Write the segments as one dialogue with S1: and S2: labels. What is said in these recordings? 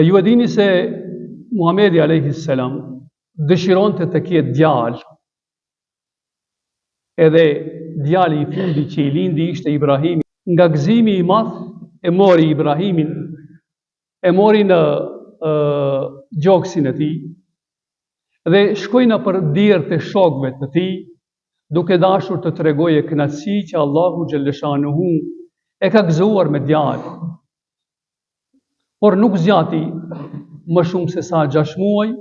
S1: Ju e dini se Muhamedi a.s. dëshironte të ketë djalë, edhe djali i fundi që i lindi ishte Ibrahimi. Nga gëzimi i madh e mori Ibrahimin, e mori në gjoksin e tij dhe shkoi në përdirë të shokëve të tij, duke dashur të tregojë kënaqësi që Allahu xhaleshanuhu e ka gëzuar me djalë. Por nuk zgjati më shumë se sa 6 muaj,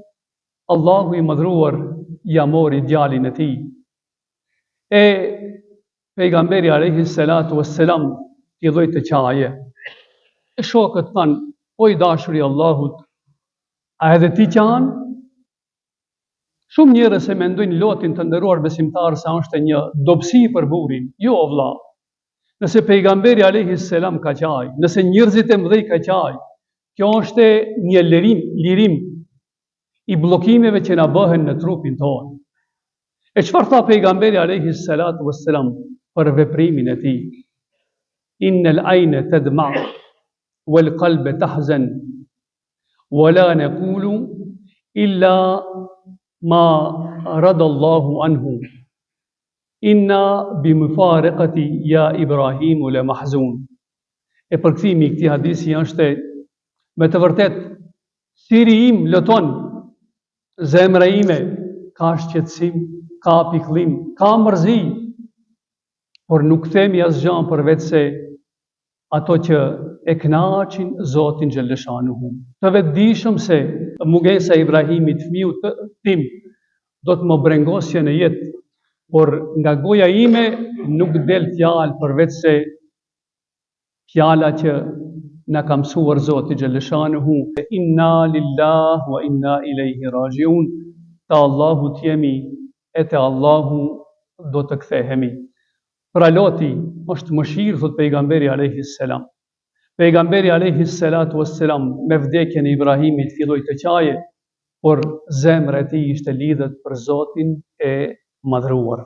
S1: Allahu i madhruar ja mori djalin e tij. E pejgamberi alayhi salatu wassalam i dhoi të qaje. E shokët thanë, o i dashuri Allahut, a edhe ti qan? Shumë njerëz e mendojnë Lotin të nderuar besimtar se është një dobësi për burrin. Jo vëlla. Nëse pejgamberi alayhi salam ka qaj, nëse njerëzit e mëdhej ka qaj, kjo është një lirim i bllokimeve që na bëhen në trupin tonë. E çfarë tha pejgamberi alayhi salatu wassalam për veprimin e tij? Innal ayna tadma wal qalba tahzan wala naqulu illa ma radallahu anhu inna bimufariqati ya Ibrahim la mahzun. E përkthimi i këtij hadisi është me të vërtet siri im lëton, zemra ime ka shqetësim, ka pikëllim, ka mërzi, por nuk themi asgjë përveç se ato që e kënaqin Zotin xhaleshanuhu. Të vetëdijshëm se mungesa e Ibrahimit fëmijët tim do të më brengosje në jetë, por nga goja ime nuk del fjalë përveç se fjala që na ka mësuar Zoti xhaleshanuhu. Inna lillahi wa inna ilaihi rajiun. Te Allahu jemi e te Allahu do të kthehemi. Pra Loti është mëshirë, thot pejgamberi alayhi salam. Pejgamberi alayhi salatu wassalam me vdekjen e Ibrahimit filloi të qaje, por zemra e tij ishte lidhur për Zotin e madhruar.